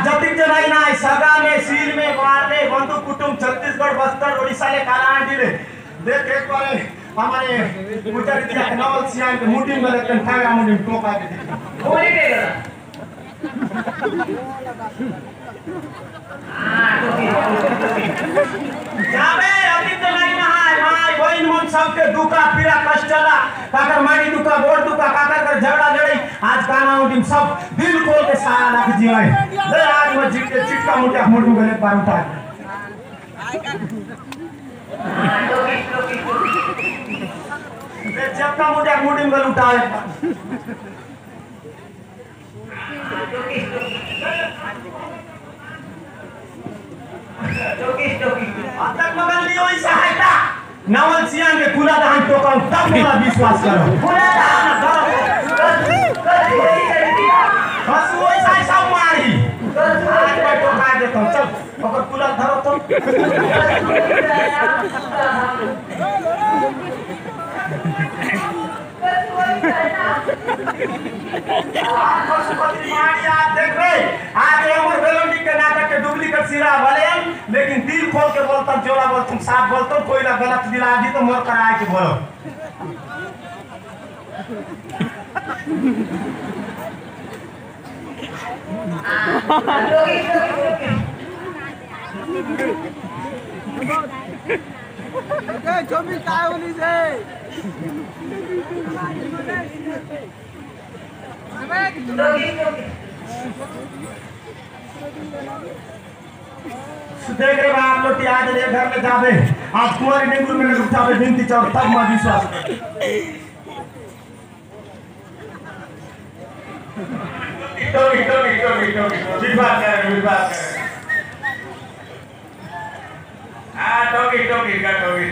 जति जनाई ना सगा में सील में मारने बंधु कुटुंब छत्तीसगढ़ बस्तर उड़ीसा ले कालांडी देख एक बार हमारे गुजर दिया नवल सियान के मुट्ठी में लेकर ठागा मुट्ठी में टोका के देखिए होली के जाबे अभी तो नहीं ना है भाई बहन मन सबके दुखा पीड़ा कष्टला काकर मारी दुखा बोल दुखा काकर कर झगड़ा लड़ाई आज गाना उठिन सब दिल खोल के सारा रख दिया है ले आज मैं जीत के चिटका मुट्ठी मुट्ठी में लेकर उठा जब का मुझे मुड़ी में उठाए तक मगन लियो इस सहायता नवल सियान के खुला दान टोका तब मेरा विश्वास करो खुला दान बस वो ऐसा सब मारी आज मैं टोका देता हूं चल अगर खुला धरो तो लेकिन दिल खोल के बोलता जोला बोलता साफ बोलता कोई ना गलत दिला दी तो मोर कराए के बोलो जो भी काय होनी से देख रहे आप लोग आज ले घर में जावे आज कुंवर नेगुर में उठावे बिनती चाव तब मैं विश्वास विवाद कर टोकी का टोकी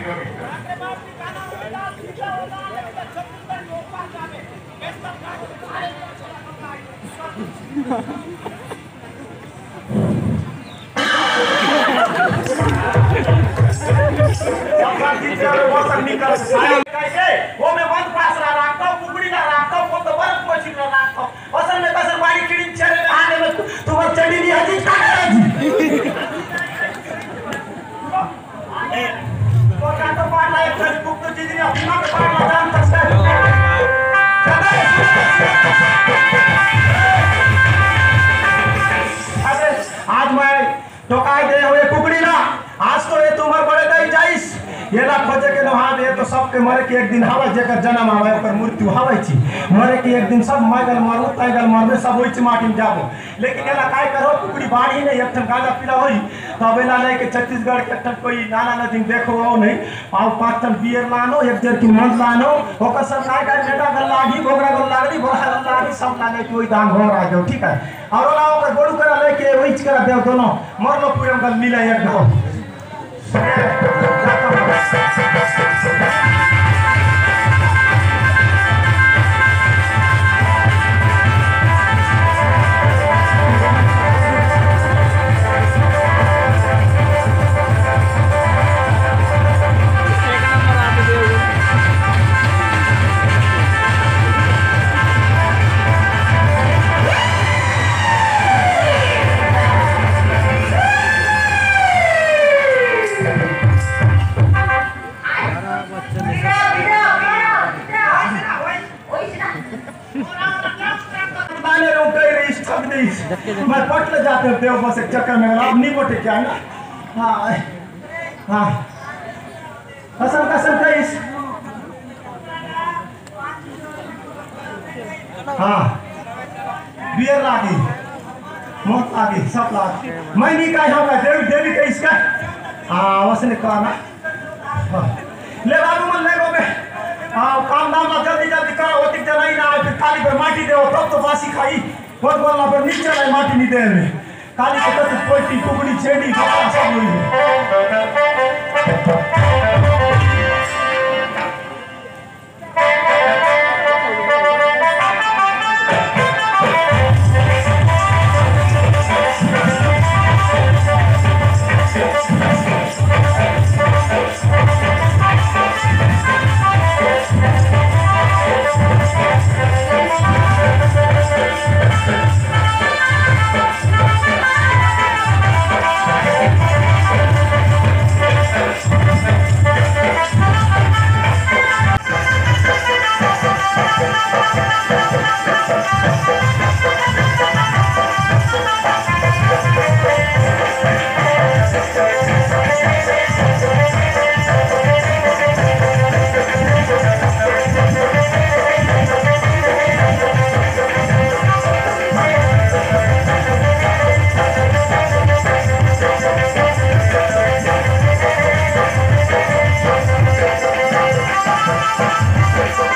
कैसे वो मैं वन पास रखता हूँ कुकड़ी ना रखता हूँ तो बर्फ कोची ना रखता हूँ असल में कसर बाड़ी किड़ी चले आने में तुम्हारे चढ़ी नहीं हजी तो क्या तो पार लाए फेसबुक तो चीज़ नहीं अपना के पार ला जान सकता है आज मैं टोकाई दे हुए कुकड़ी ना आज तो ये तुम्हारे बड़े दई जाइस ये ना खोजे के नहा दे तो सबके मरे के एक दिन हवा जेकर जन्म आवे ओकर मृत्यु हवे छी मरे के एक दिन सब मगल मरु तैगल मरबे सब होई छी माटी में जाबो लेकिन एला काय करो कुकड़ी बाड़ी नहीं एकठन गाजा पीला होई तब एला ले के छत्तीसगढ़ के एकठन कोई नाना नदी देखो आओ नहीं पाव पांच टन बियर लानो एक जर की मन लानो ओकर सब काय का बेटा गल लागी गोगरा गल लागी बोरा गल लागी सब लाने कोई दान हो रहा जो ठीक है और ओला ओकर गोड़ू करा लेके ओइच करा देव दोनों मरलो पूरम गल मिले एक दो मैं पटले जाते हैं देव बस एक चक्कर में अब नहीं बोटे क्या ना हाँ हाँ कसम कसम कईस हाँ बियर लागी मौत लागी सब लागी मैं नहीं कहा होगा देवी देवी का इसका हाँ वैसे कहा ना ले बाबू मन ले गो में काम दाम ना जल्दी जल्दी करो वो टिक नहीं ना फिर खाली पर माटी दे तब तो बासी खाई बहुत बोलना पर नीचे चला माटी नहीं दे में काली को तो पोटी कुकड़ी छेड़ी सब हुई Thank you.